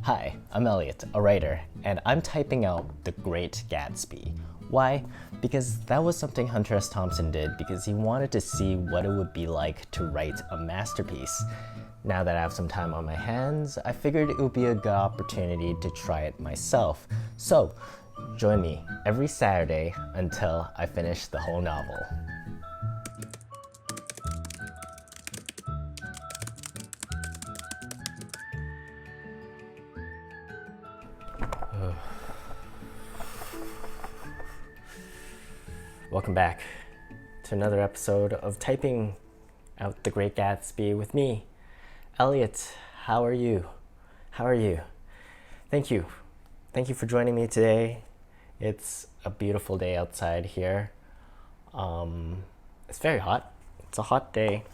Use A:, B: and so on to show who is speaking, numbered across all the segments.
A: Hi, I'm Elliot, a writer, and I'm typing out The Great Gatsby. Why? Because that was something Hunter S Thompson did because he wanted to see what it would be like to write a masterpiece. Now that I have some time on my hands, I figured it would be a good opportunity to try it myself. So, join me every Saturday until I finish the whole novel. Welcome back to another episode of Typing Out The Great Gatsby with me, Elliot. How are you? How are you? Thank you. Thank you for joining me today. It's a beautiful day outside here. It's very hot. It's a hot day.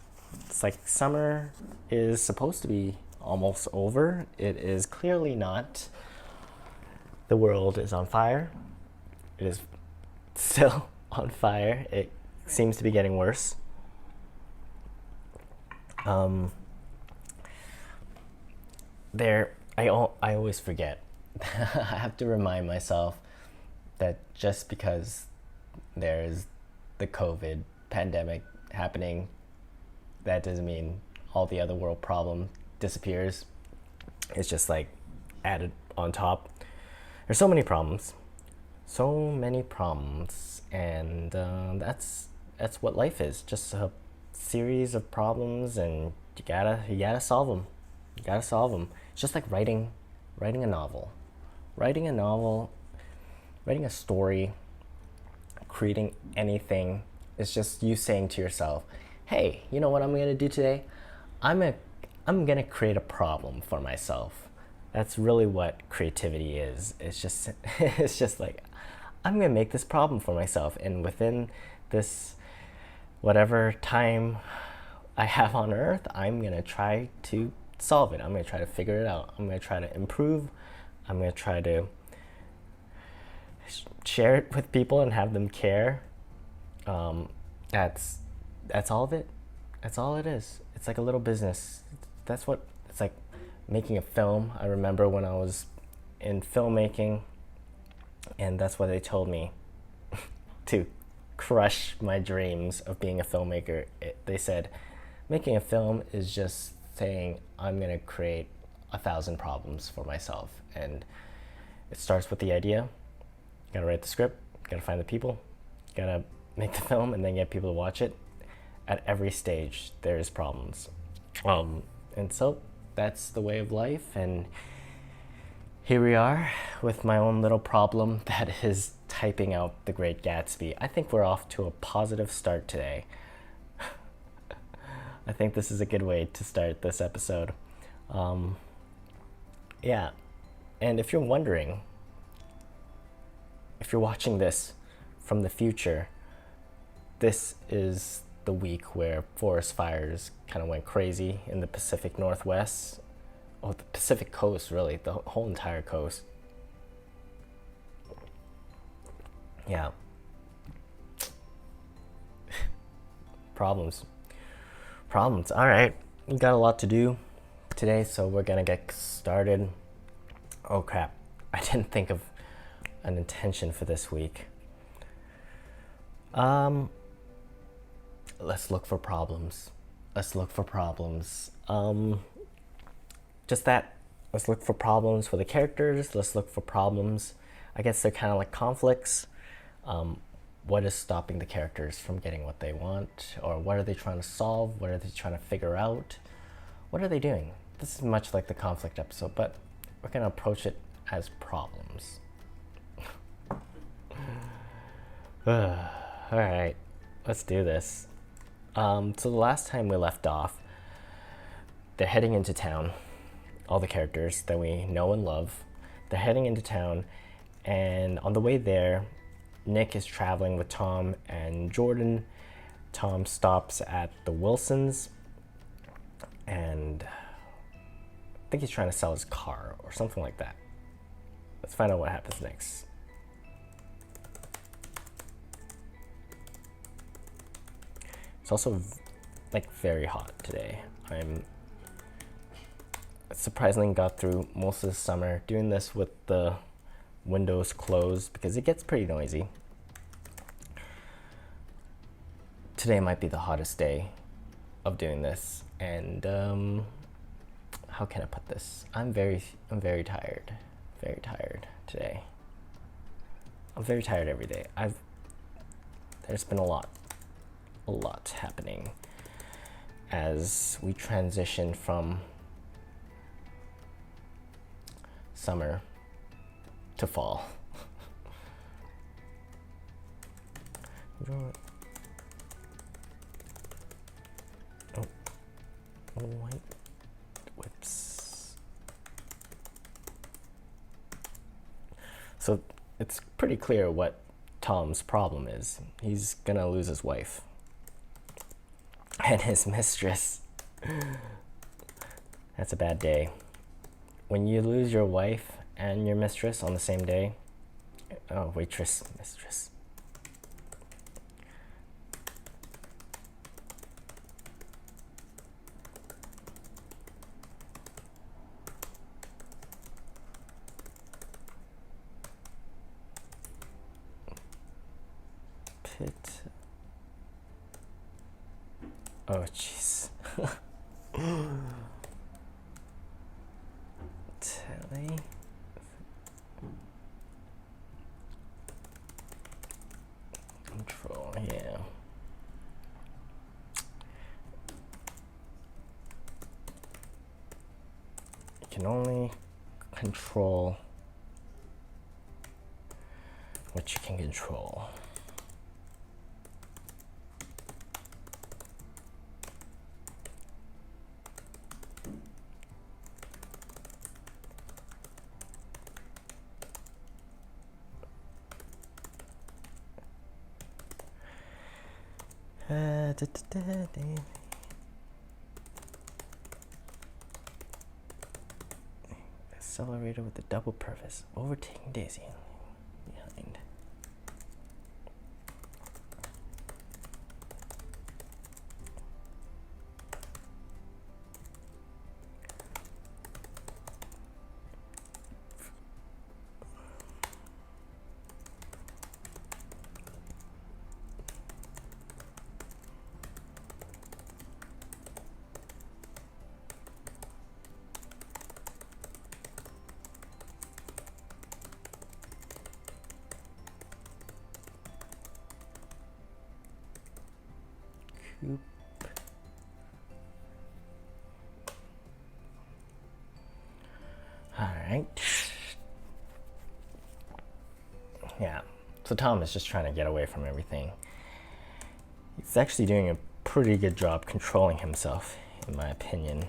A: It's like summer is supposed to be almost over. It is clearly not. The world is on fire. It is still on fire. It seems to be getting worse. I always forget. I have to remind myself that just because there's the COVID pandemic happening, that doesn't mean all the other world problem disappears. It's just like added on top. There's so many problems, and that's what life is. Just a series of problems, and you gotta solve them. You gotta solve them. It's just like writing a novel, writing a story, creating anything. It's just you saying to yourself, "Hey, you know what I'm gonna do today? I'm gonna create a problem for myself." That's really what creativity is. It's just like, I'm gonna make this problem for myself, and within this whatever time I have on earth, I'm gonna try to solve it. I'm gonna try to figure it out. I'm gonna try to improve. I'm gonna try to share it with people and have them care. That's all of it. That's all it is. It's like a little business. That's what it's like. Making a film. I remember when I was in filmmaking, and that's what they told me to crush my dreams of being a filmmaker. They said, making a film is just saying, I'm gonna create 1,000 problems for myself. And it starts with the idea. You gotta write the script, gotta find the people, gotta make the film, and then get people to watch it. At every stage, there's problems. And so that's the way of life, and here we are with my own little problem that is typing out The Great Gatsby. I think we're off to a positive start today. I think this is a good way to start this episode. Yeah, and if you're wondering, if you're watching this from the future, this is the week where forest fires kind of went crazy in the Pacific Northwest. Oh, the Pacific coast, really, the whole entire coast. Yeah. Problems. All right, we got a lot to do today, so we're gonna get started. Oh crap, I didn't think of an intention for this week. Let's look for problems. Just that. Let's look for problems for the characters. Let's look for problems. I guess they're kind of like conflicts. What is stopping the characters from getting what they want? Or what are they trying to solve? What are they trying to figure out? What are they doing? This is much like the conflict episode, but we're going to approach it as problems. All right, let's do this. So the last time we left off, they're heading into town. All the characters that we know and love, they're heading into town, and on the way there, Nick is traveling with Tom and Jordan. Tom stops at the Wilsons, and I think he's trying to sell his car or something like that. Let's find out what happens next. It's also like very hot today. I'm surprisingly got through most of the summer doing this with the windows closed because it gets pretty noisy. Today might be the hottest day of doing this, and how can I put this? I'm very tired. Very tired today. I'm very tired every day. There's been a lot happening as we transition from summer to fall. White whips. So it's pretty clear what Tom's problem is. He's gonna lose his wife and his mistress. That's a bad day. When you lose your wife and your mistress on the same day, oh, waitress, mistress. Pit. Oh, jeez. Telly. Control, yeah. You can only control what you can control. Accelerator with the double purpose, overtaking Daisy behind. Coop. All right. Yeah. So Tom is just trying to get away from everything. He's actually doing a pretty good job controlling himself, in my opinion.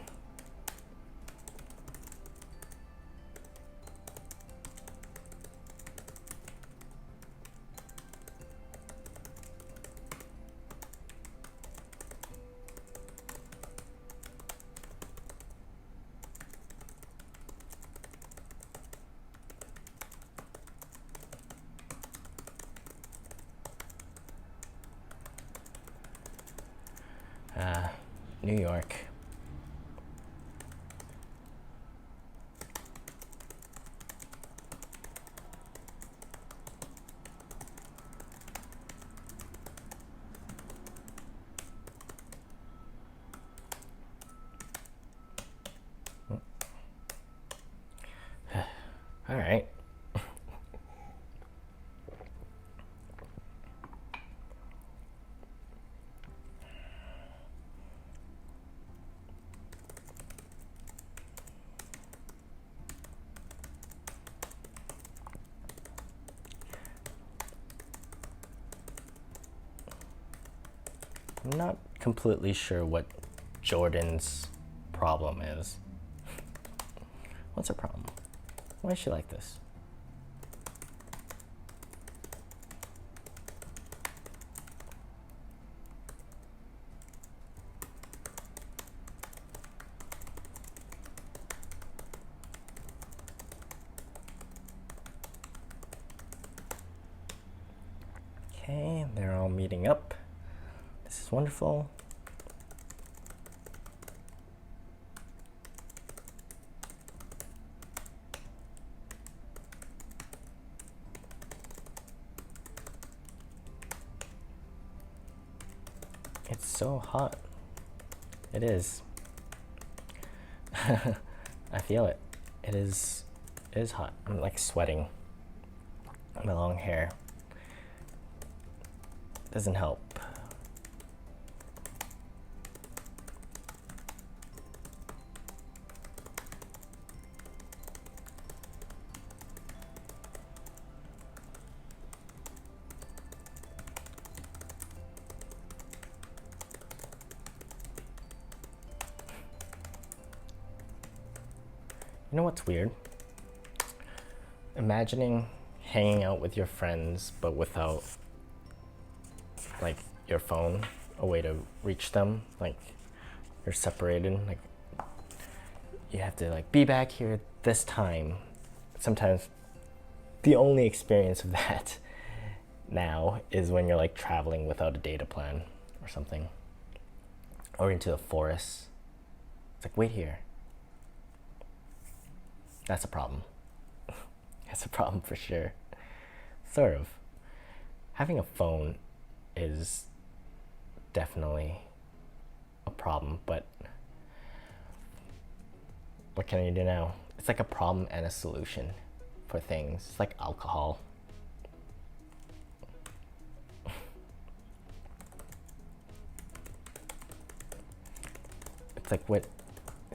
A: New York. All right. I'm not completely sure what Jordan's problem is. What's her problem? Why is she like this? Okay, they're all meeting up. This is wonderful. It's so hot. It is. I feel it. It is hot. I'm like sweating. My long hair doesn't help. You know what's weird? Imagining hanging out with your friends but without like your phone, a way to reach them, like you're separated, like you have to like be back here at this time. Sometimes the only experience of that now is when you're like traveling without a data plan or something, or into the forest. It's like, wait here. That's a problem. That's a problem for sure. Sort of. Having a phone is definitely a problem, but what can you do now? It's like a problem and a solution for things. It's like alcohol. It's like what,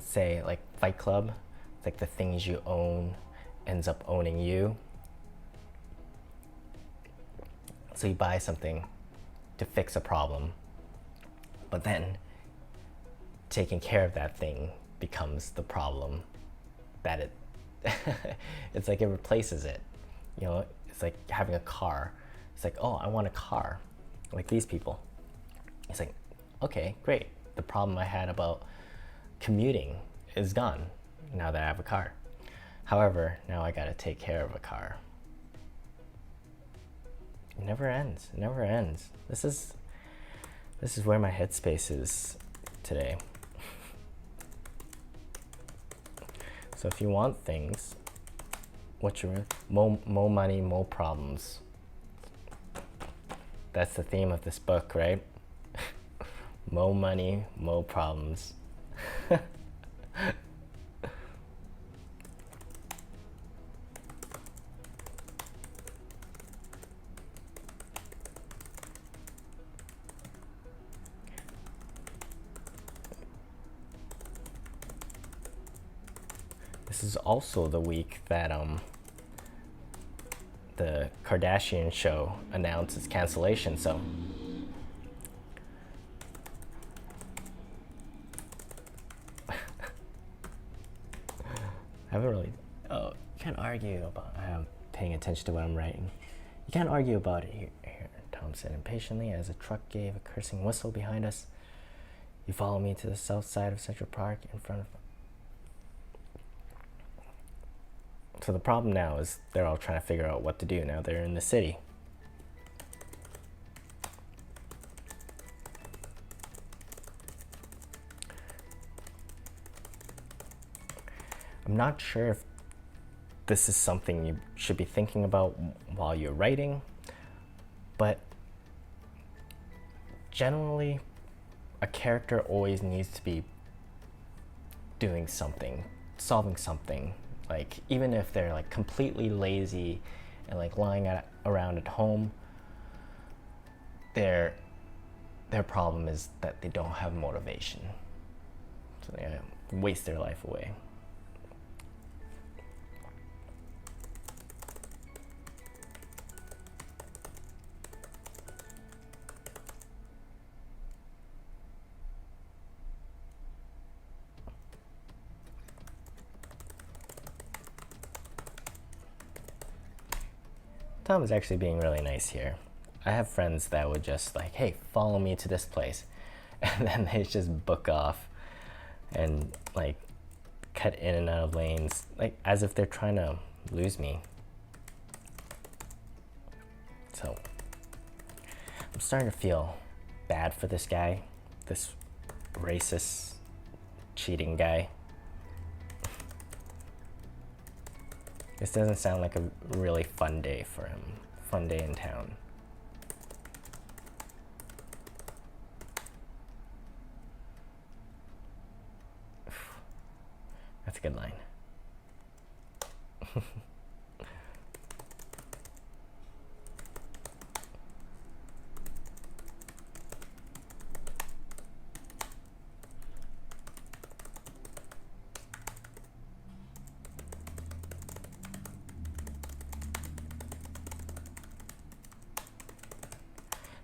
A: say, like Fight Club. It's like the things you own ends up owning you. So you buy something to fix a problem, but then taking care of that thing becomes the problem that it it's like it replaces it. You know, it's like having a car. It's like, oh, I want a car like these people. It's like, okay, great, the problem I had about commuting is gone now that I have a car. However, now I gotta take care of a car. It never ends. It never ends. This is where my headspace is today. So if you want things, more money, more problems. That's the theme of this book, right? More money, more problems. This is also the week that the Kardashian show announced its cancellation, so I haven't really, you can't argue about paying attention to what I'm writing. You can't argue about it here, Tom said impatiently as a truck gave a cursing whistle behind us. You follow me to the south side of Central Park in front of. So the problem now is they're all trying to figure out what to do now they're in the city. I'm not sure if this is something you should be thinking about while you're writing, but generally a character always needs to be doing something, solving something. Like, even if they're like completely lazy and like lying around at home, their problem is that they don't have motivation. So they waste their life away. Tom is actually being really nice here. I have friends that would just like, hey, follow me to this place. And then they just book off and like cut in and out of lanes, like as if they're trying to lose me. So I'm starting to feel bad for this guy, this racist, cheating guy. This doesn't sound like a really fun day for him. Fun day in town. That's a good line.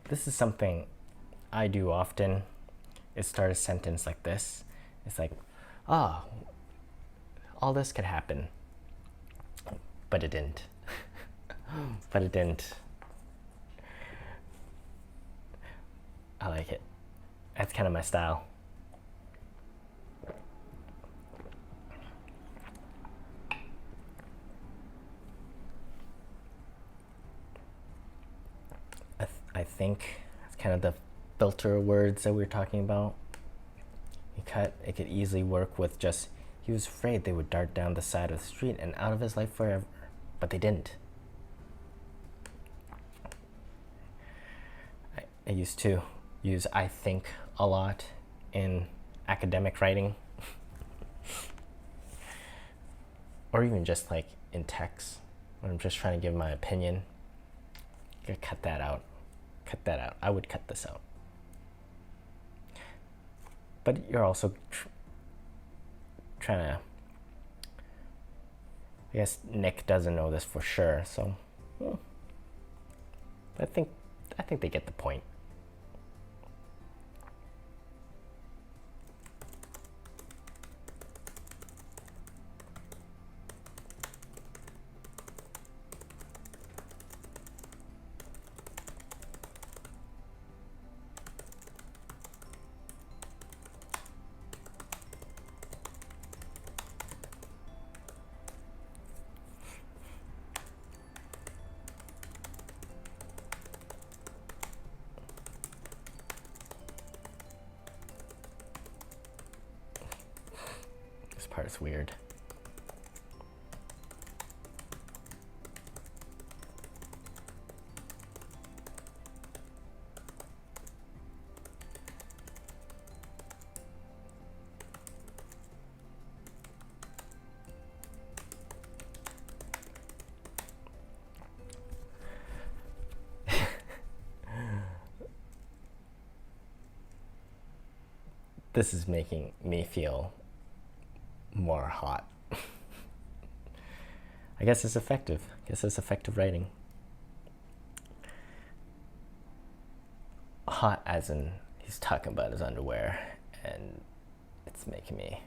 A: This is something I do often, is start a sentence like this. It's like, ah, all this could happen, but it didn't. But it didn't. I like it. That's kind of my style. I think it's kind of the filter words that we were talking about. It could easily work with just, he was afraid they would dart down the side of the street and out of his life forever, but they didn't. I used to use I think a lot in academic writing. Or even just like in text, when I'm just trying to give my opinion. You gotta cut that out. Cut that out. I would cut this out. But you're also trying to, I guess Nick doesn't know this for sure, so I think they get the point. This part is weird. This is making me feel more hot. I guess it's effective. I guess it's effective writing. Hot as in he's talking about his underwear, and it's making me.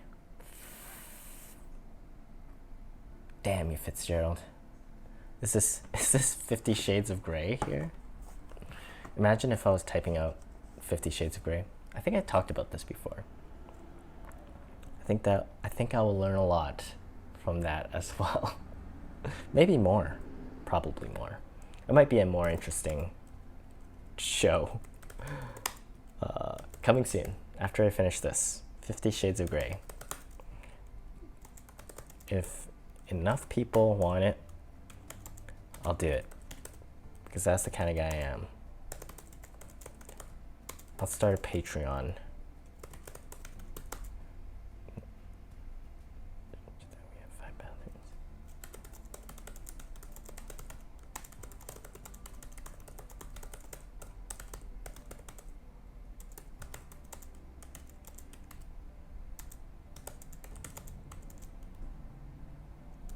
A: Damn you, Fitzgerald. Is this 50 Shades of Grey here? Imagine if I was typing out 50 Shades of Grey. I think I talked about this before. I think I will learn a lot from that as well. Maybe more. Probably more. It might be a more interesting show. Coming soon, after I finish this. 50 Shades of Grey. If enough people want it, I'll do it. Because that's the kind of guy I am. I'll start a Patreon. We have 5 bathrooms.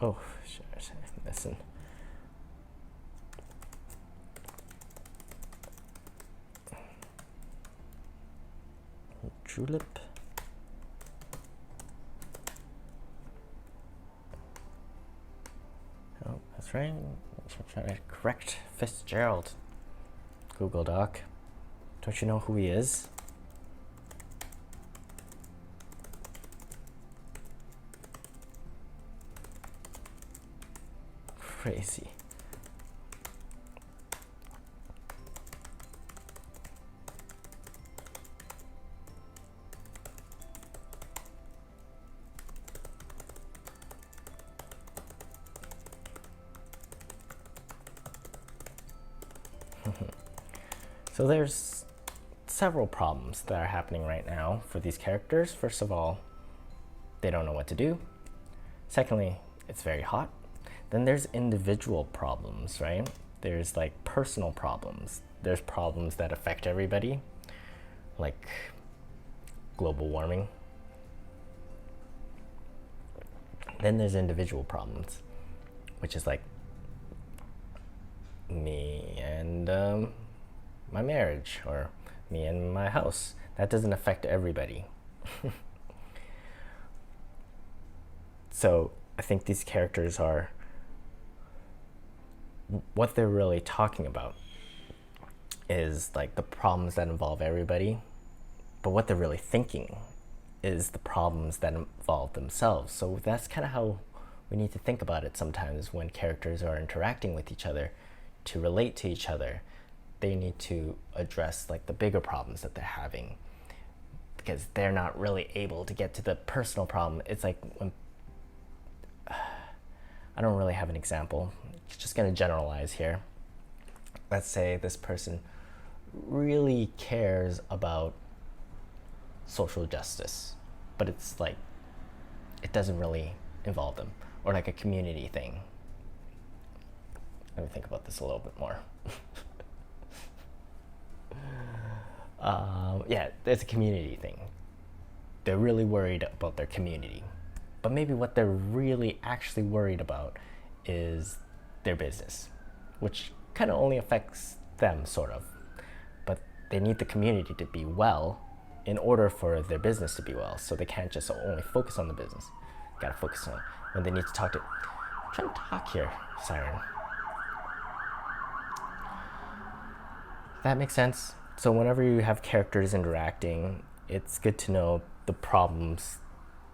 A: Oh, sure, I'm missing. Julep. Oh, that's right. I'm trying to correct Fitzgerald. Google Doc. Don't you know who he is? Crazy. So there's several problems that are happening right now for these characters. First of all, they don't know what to do. Secondly, it's very hot. Then there's individual problems, right? There's like personal problems. There's problems that affect everybody, like global warming. Then there's individual problems, which is like me and my marriage, or me and my house. That doesn't affect everybody. So I think these characters are, what they're really talking about is like the problems that involve everybody, but what they're really thinking is the problems that involve themselves. So that's kind of how we need to think about it sometimes when characters are interacting with each other. To relate to each other, they need to address like the bigger problems that they're having, because they're not really able to get to the personal problem. It's like when I don't really have an example, just going to generalize here. Let's say this person really cares about social justice, but it's like it doesn't really involve them, or like a community thing. Let me think about this a little bit more. Yeah, it's a community thing. They're really worried about their community, but maybe what they're really actually worried about is their business, which kind of only affects them, sort of. But they need the community to be well in order for their business to be well, so they can't just only focus on the business. Gotta focus on when they need to talk to. I'm trying to talk here, Siren. That makes sense. So whenever you have characters interacting, it's good to know the problems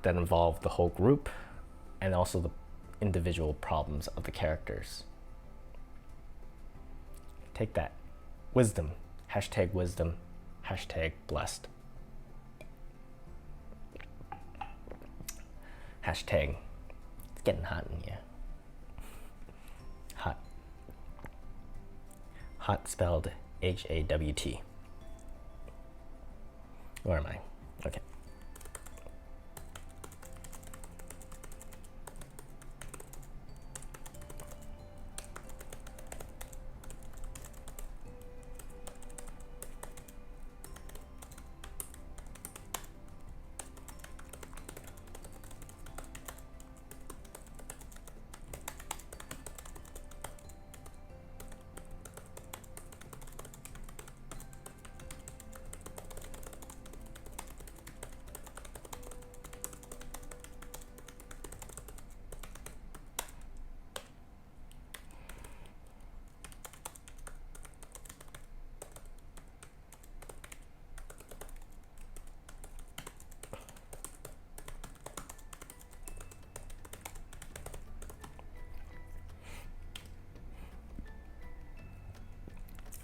A: that involve the whole group and also the individual problems of the characters. Take that. Wisdom. #wisdom. #blessed. Hashtag. It's getting hot in here. Hot. Hot spelled HAWT. Where am I? Okay.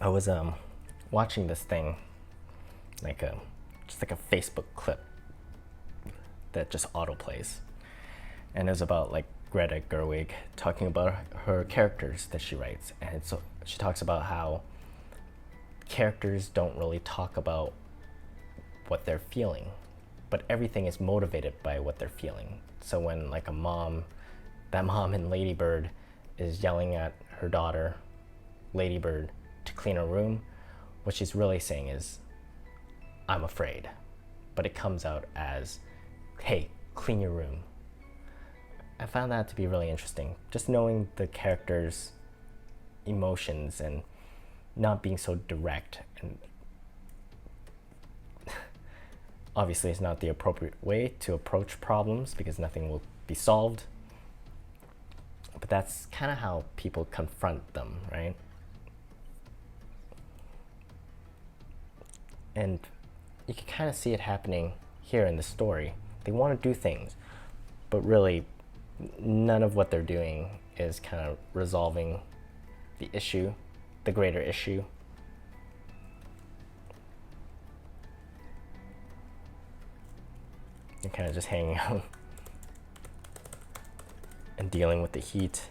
A: I was watching this thing, like just like a Facebook clip that just autoplays, and it was about like Greta Gerwig talking about her characters that she writes, and so she talks about how characters don't really talk about what they're feeling, but everything is motivated by what they're feeling. So when like that mom in Lady Bird is yelling at her daughter, Lady Bird, to clean her room, what she's really saying is, I'm afraid. But it comes out as, hey, clean your room. I found that to be really interesting. Just knowing the characters' emotions and not being so direct. And obviously it's not the appropriate way to approach problems because nothing will be solved. But that's kind of how people confront them, right? And you can kind of see it happening here in the story. They want to do things, but really none of what they're doing is kind of resolving the issue, the greater issue. They're kind of just hanging out and dealing with the heat.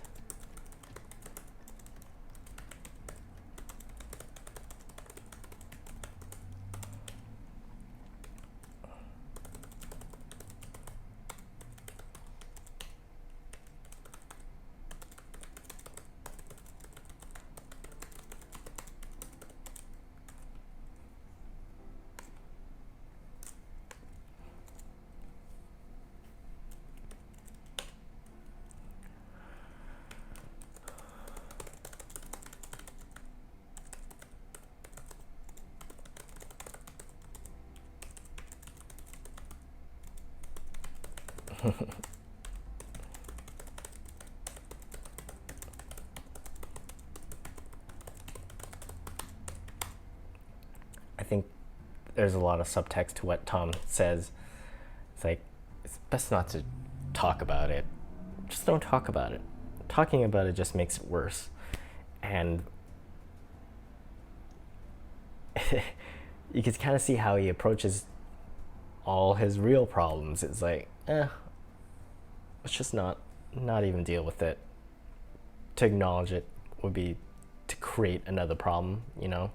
A: I think there's a lot of subtext to what Tom says. It's like, it's best not to talk about it. Just don't talk about it. Talking about it just makes it worse. And you can kind of see how he approaches all his real problems. It's like, let's just not even deal with it. To acknowledge it would be to create another problem, you know?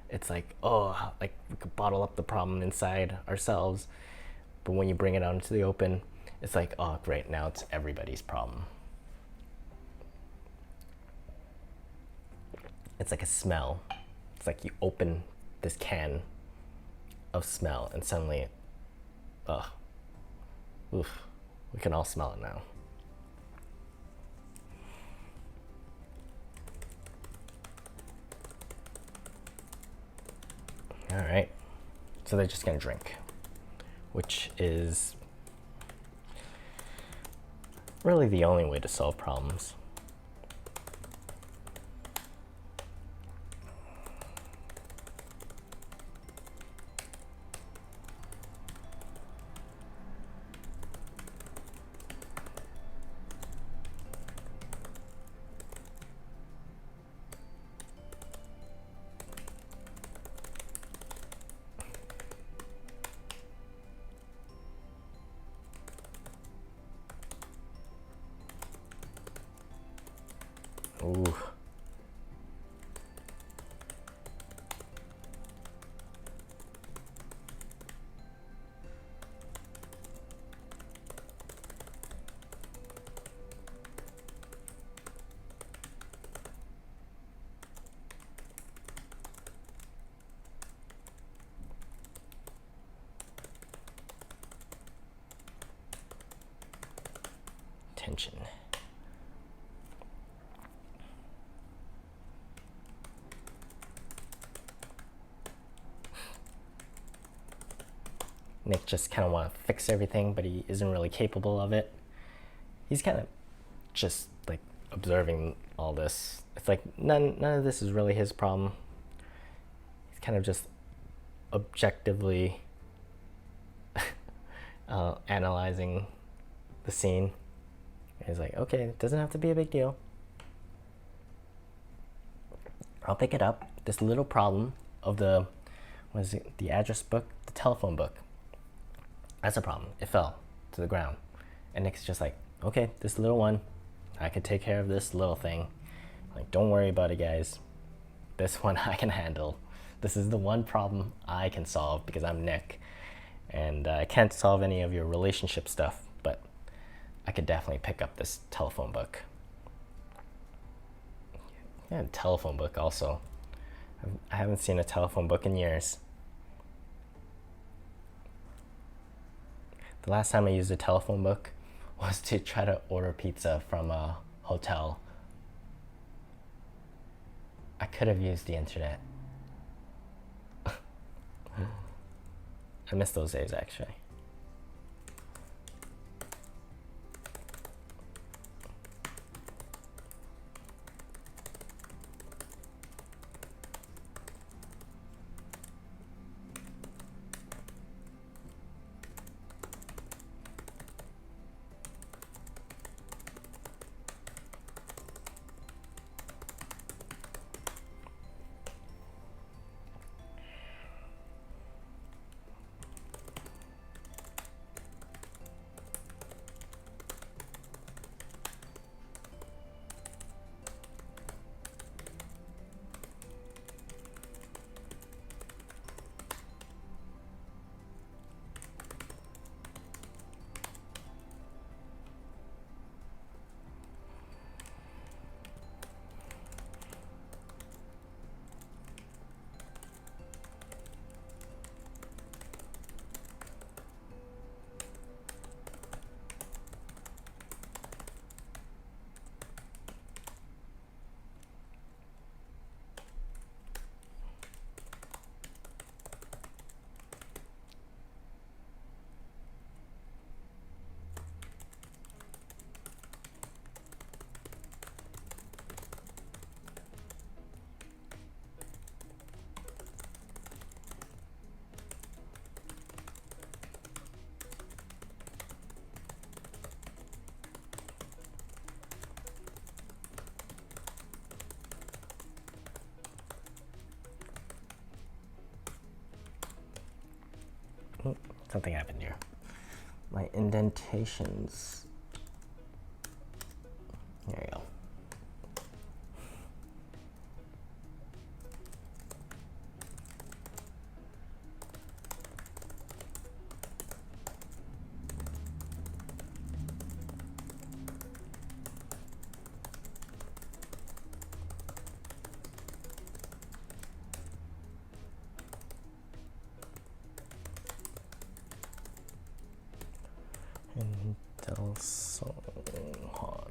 A: It's like, oh, like we could bottle up the problem inside ourselves, but when you bring it out into the open, it's like, oh, great, now it's everybody's problem. It's like a smell. It's like you open this can of smell and suddenly, oof, we can all smell it now. All right, so they're just gonna drink, which is really the only way to solve problems. Ooh. Tension. Nick just kind of wants to fix everything, but he isn't really capable of it. He's kind of just like observing all this. It's like none of this is really his problem. He's kind of just objectively analyzing the scene. And he's like, okay, it doesn't have to be a big deal. I'll pick it up. This little problem of the, what is it, the address book, the telephone book. That's a problem. It fell to the ground. And Nick's just like, okay, this little one, I can take care of this little thing. Like, don't worry about it, guys. This one I can handle. This is the one problem I can solve because I'm Nick. And I can't solve any of your relationship stuff, but I could definitely pick up this telephone book. Yeah, telephone book also. I haven't seen a telephone book in years. The last time I used a telephone book was to try to order pizza from a hotel. I could have used the internet. I miss those days, actually. something happened here. My indentations. There you go. And Del Song Han.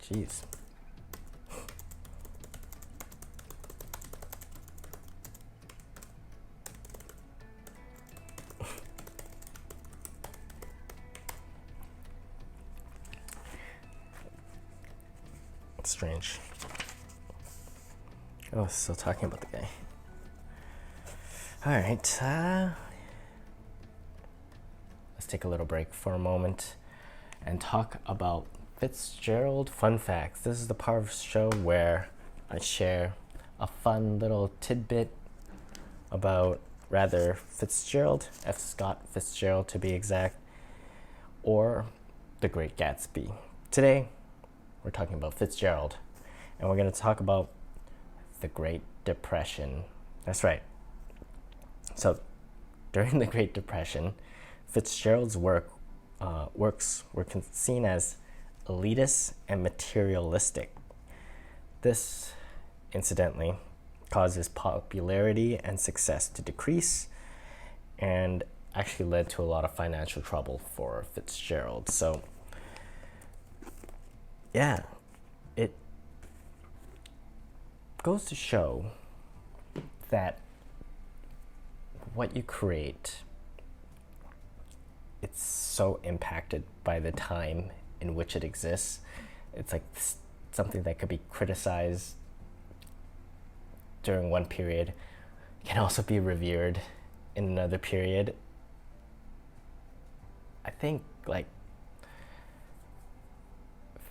A: Jeez. It's strange. Oh, still talking about the guy. All right. Let's take a little break for a moment and talk about Fitzgerald fun facts. This is the part of the show where I share a fun little tidbit about rather Fitzgerald, F. Scott Fitzgerald to be exact, or The Great Gatsby. Today, we're talking about Fitzgerald, and we're going to talk about the Great Depression. That's right. So, during the Great Depression, Fitzgerald's works were seen as elitist and materialistic. This, incidentally, caused his popularity and success to decrease and actually led to a lot of financial trouble for Fitzgerald. So, yeah, it goes to show that what you create, it's so impacted by the time in which it exists. It's like something that could be criticized during one period can also be revered in another period. I think like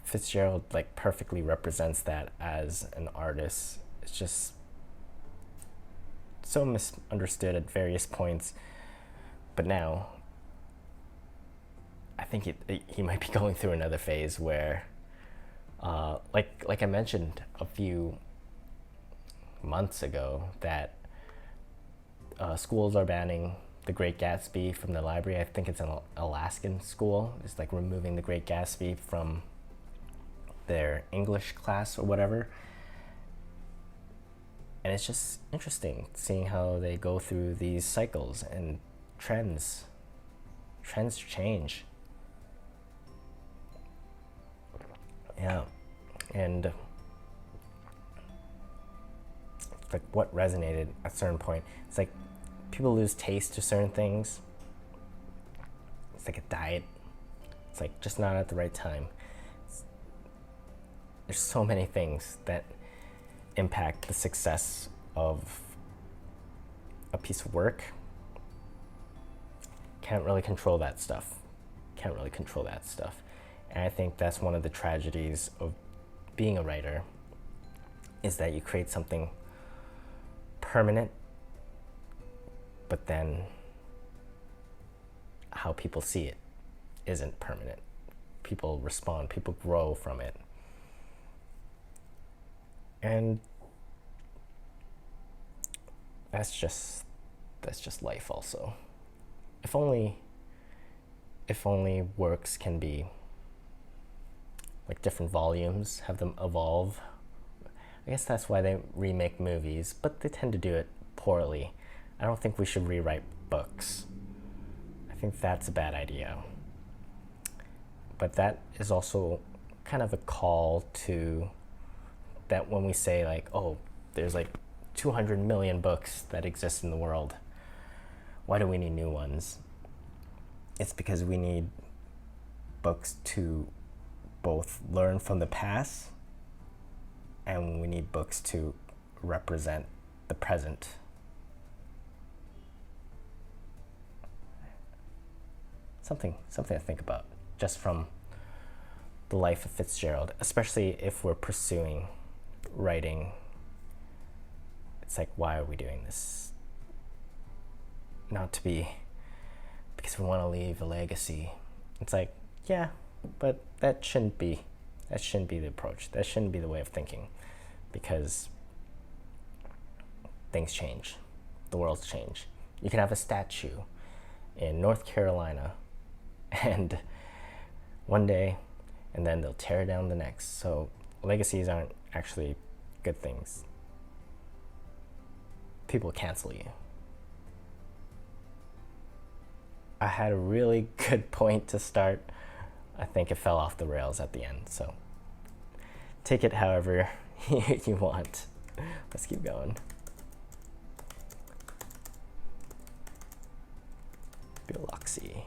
A: Fitzgerald like perfectly represents that as an artist. It's just so misunderstood at various points, but now I think he might be going through another phase where, like I mentioned a few months ago, that schools are banning The Great Gatsby from the library. I think it's an Alaskan school. It's like removing The Great Gatsby from their English class or whatever. And it's just interesting seeing how they go through these cycles and trends. Trends change. Yeah. And like what resonated at a certain point. It's like people lose taste to certain things. It's like a diet. It's like just not at the right time. There's so many things that impact the success of a piece of work. Can't really control that stuff. And I think that's one of the tragedies of being a writer, is that you create something permanent, but then how people see it isn't permanent. People respond, people grow from it. And that's just life also. If only works can be like different volumes, have them evolve. I guess that's why they remake movies, but they tend to do it poorly. I don't think we should rewrite books. I think that's a bad idea. But that is also kind of a call to that when we say like, oh, there's like 200 million books that exist in the world. Why do we need new ones? It's because we need books to both learn from the past, and we need books to represent the present. Something to think about just from the life of Fitzgerald, especially if we're pursuing writing. It's like, why are we doing this? Not to be because we want to leave a legacy. It's like, yeah, but that shouldn't be the approach. That shouldn't be the way of thinking, because things change. The world's change. You can have a statue in North Carolina and one day, and then they'll tear down the next. So legacies aren't actually good things. People cancel you. I had a really good point to start. I think it fell off the rails at the end, so take it however you want. Let's keep going. Biloxi.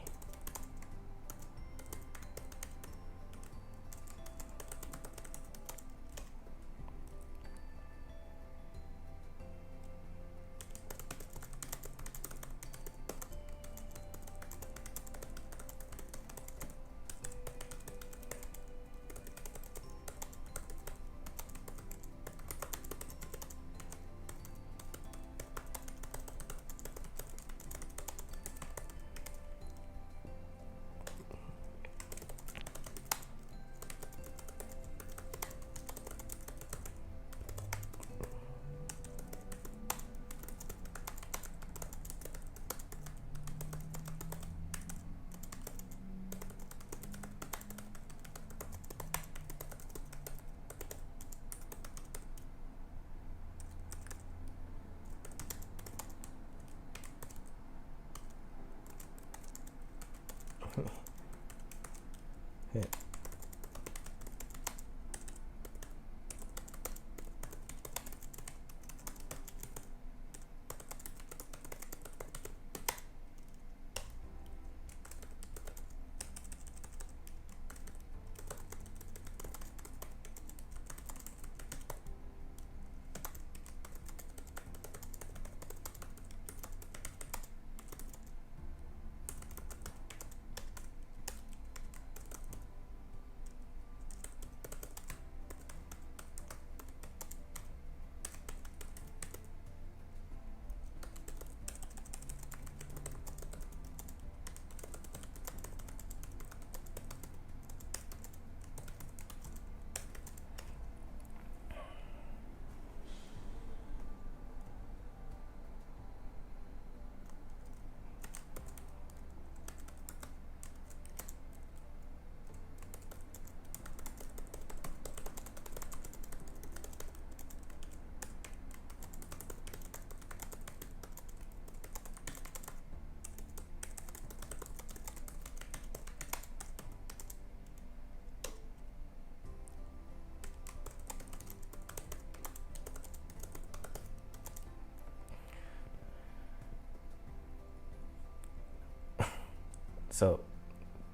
A: So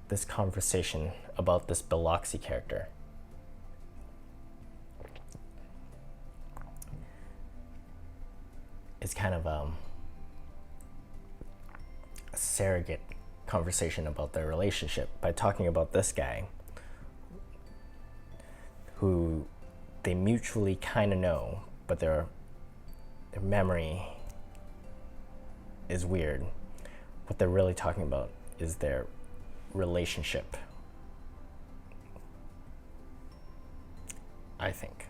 A: this conversation about this Biloxi character is kind of a surrogate conversation about their relationship by talking about this guy who they mutually kind of know, but their memory is weird. What they're really talking about is their relationship, I think.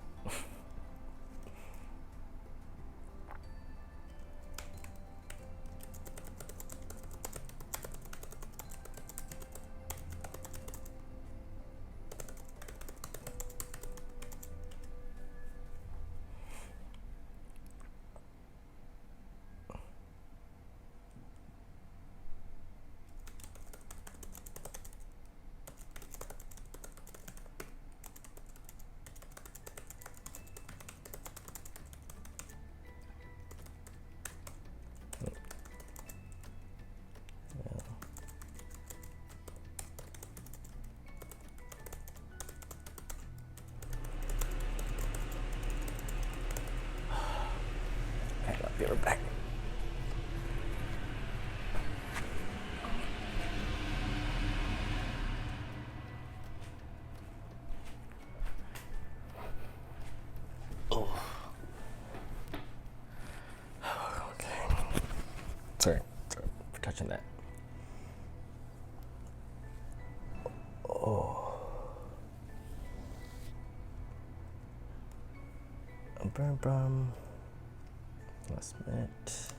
A: Be right back. Oh. Okay. Sorry for touching that. Oh. Brum. Last minute.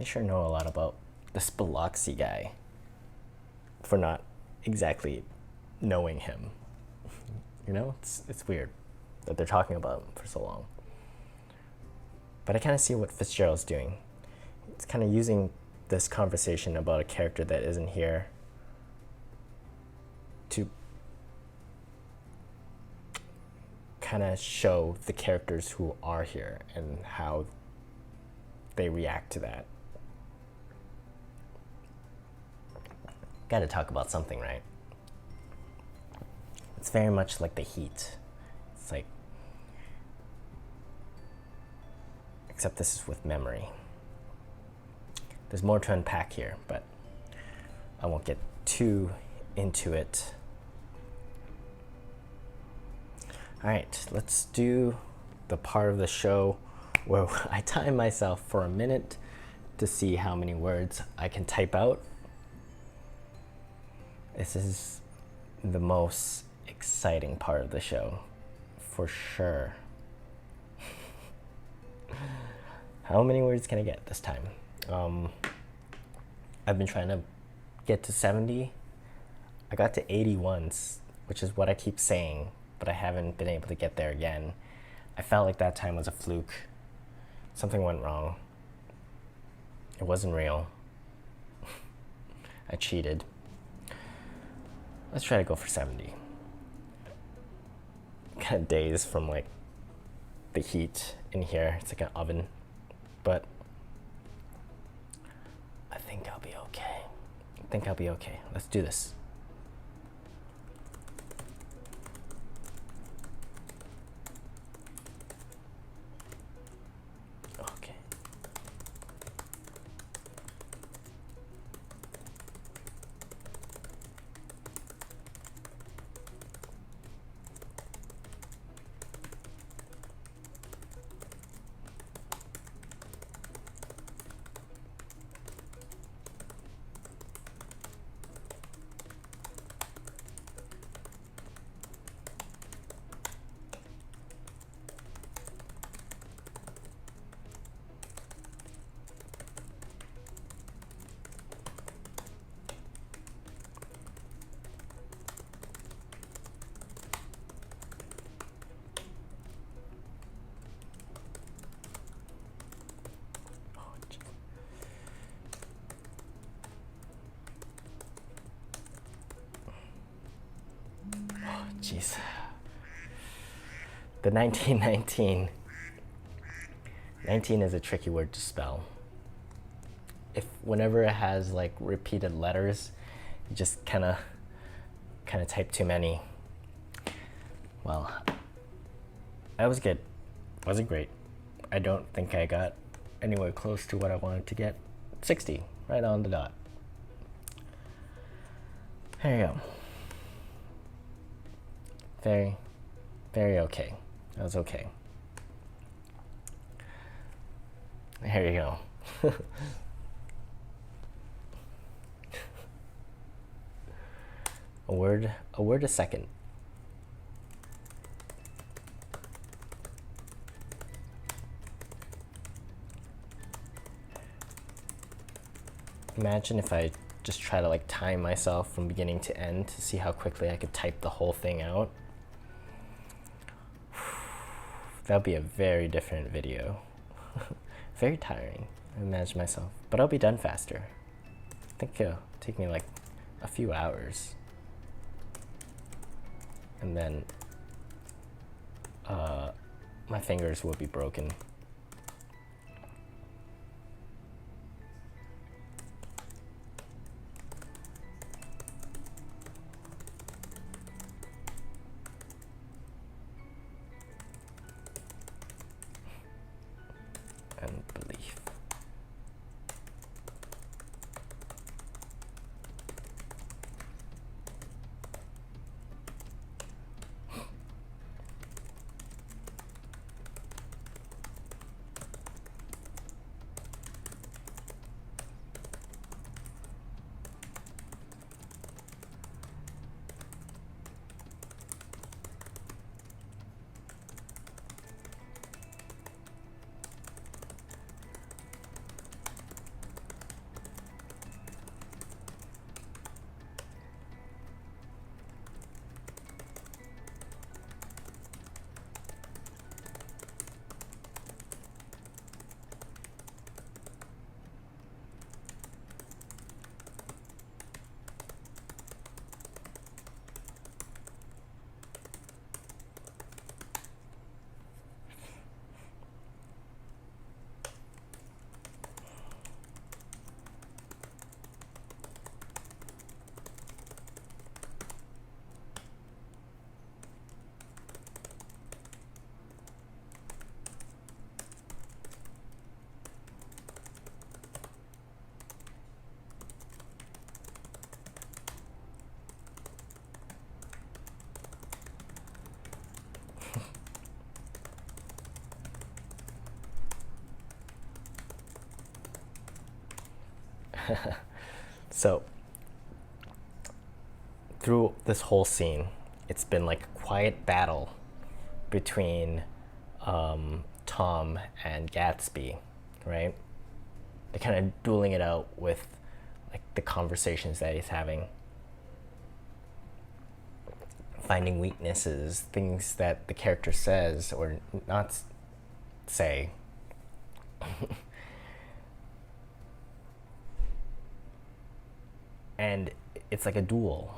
A: I sure know a lot about this Biloxi guy for not exactly knowing him. You know, it's weird that they're talking about him for so long. But I kind of see what Fitzgerald's doing. It's kind of using this conversation about a character that isn't here to kind of show the characters who are here and how they react to that. Got to talk about something, right? It's very much like The Heat. It's like, except this is with memory. There's more to unpack here, but I won't get too into it. All right, let's do the part of the show where I time myself for a minute to see how many words I can type out. This is the most exciting part of the show, for sure. How many words can I get this time? I've been trying to get to 70. I got to 80 once, which is what I keep saying, but I haven't been able to get there again. I felt like that time was a fluke. Something went wrong. It wasn't real. I cheated. Let's try to go for 70. Kind of dazed from like the heat in here. It's like an oven, but I think I'll be okay. Let's do this. Okay. Jeez. The 1919. 19 is a tricky word to spell. Whenever it has like repeated letters, you just kind of type too many. Well, that was good. Wasn't great. I don't think I got anywhere close to what I wanted to get. 60, right on the dot. There you go. Very, very okay. That was okay. There you go. a word a second. Imagine if I just try to like time myself from beginning to end to see how quickly I could type the whole thing out. That would be a very different video. Very tiring, I imagine myself. But I'll be done faster. I think it'll take me like a few hours. And then my fingers will be broken. And belief. So through this whole scene, it's been like a quiet battle between Tom and Gatsby, right? They're kind of dueling it out with like the conversations that he's having, finding weaknesses, things that the character says or not say. And it's like a duel.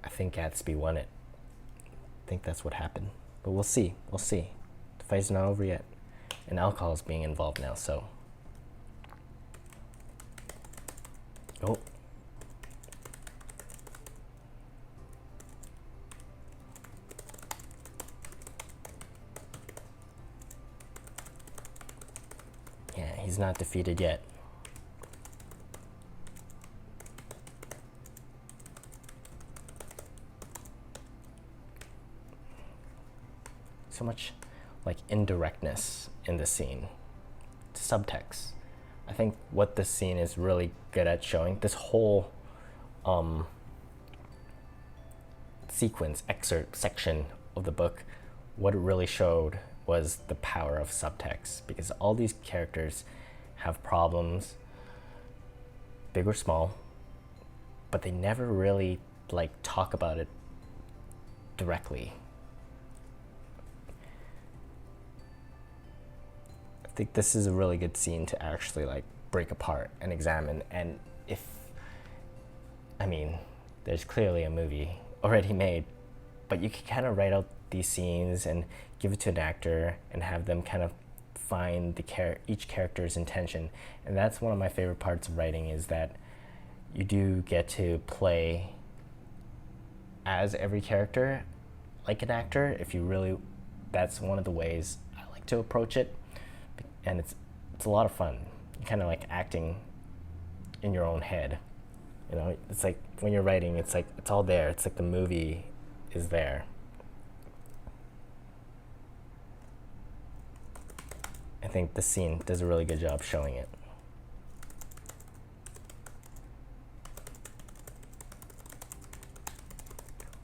A: I think Gatsby won it. I think that's what happened. But we'll see. We'll see. The fight's not over yet. And alcohol is being involved now, so. Oh. Yeah, he's not defeated yet. So much like indirectness in the scene. Subtext. I think what this scene is really good at showing, this whole sequence, excerpt, section of the book, what it really showed was the power of subtext, because all these characters have problems, big or small, but they never really like talk about it directly. I think this is a really good scene to actually like break apart and examine. And if, I mean, there's clearly a movie already made, but you can kind of write out these scenes and give it to an actor and have them kind of find each character's intention. And that's one of my favorite parts of writing, is that you do get to play as every character like an actor. If you really, that's one of the ways I like to approach it. And it's a lot of fun. You're kind of like acting in your own head. You know, it's like when you're writing, it's like it's all there. It's like the movie is there. I think this scene does a really good job showing it.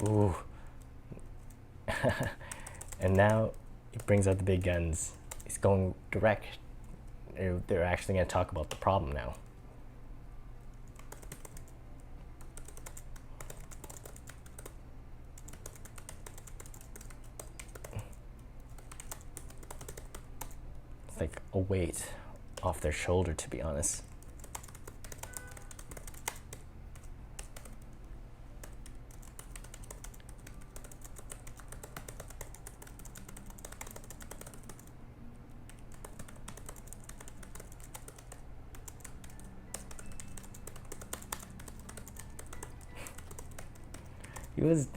A: Ooh. And now he brings out the big guns. He's going direct. They're actually going to talk about the problem now. It's like a weight off their shoulder, to be honest.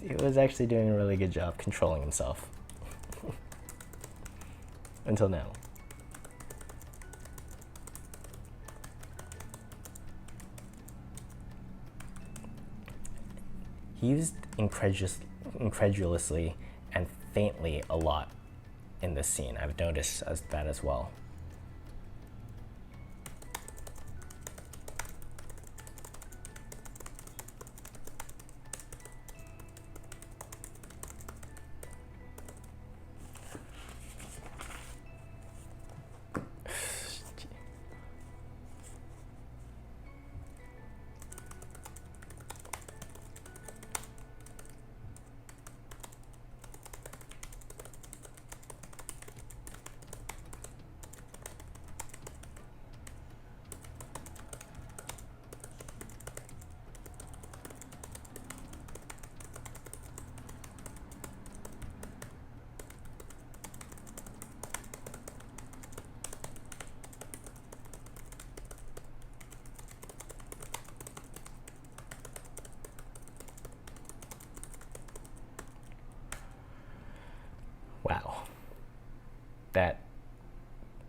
A: He was actually doing a really good job controlling himself. Until now. He used incredulously and faintly a lot in this scene. I've noticed that as well. Wow. That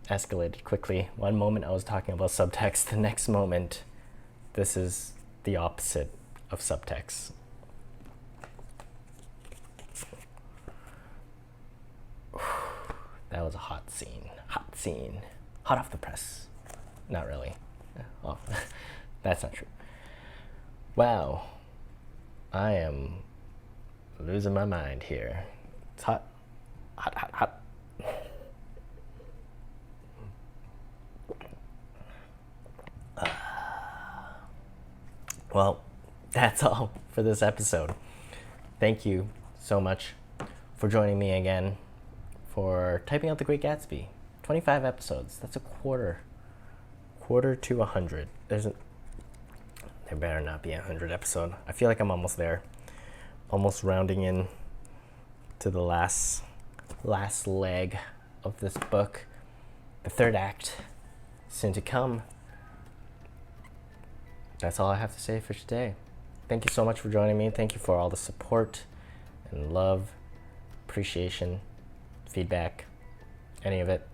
A: escalated quickly. One moment I was talking about subtext, the next moment this is the opposite of subtext. That was a hot scene. Hot scene. hot off the press. Not really. Oh, that's not true. Wow, I am losing my mind here. It's hot, hot, hot, hot. Well, that's all for this episode. Thank you so much for joining me again for typing out The Great Gatsby. 25 episodes. That's a quarter to 100. There better not be a 100 episode. I feel like I'm almost there. Almost rounding in to the last leg of this book. The third act soon to come. That's all I have to say for today. Thank you so much for joining me. Thank you for all the support and love, appreciation, feedback, any of it,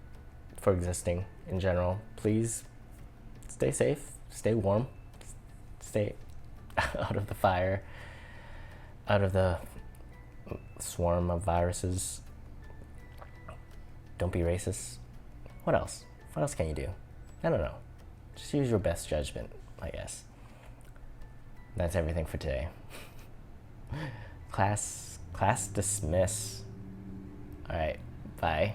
A: for existing in general. Please stay safe, stay warm, stay out of the fire, out of the swarm of viruses. Don't be racist. What else? What else can you do? I don't know. Just use your best judgment, I guess. That's everything for today. Class dismiss. All right, bye.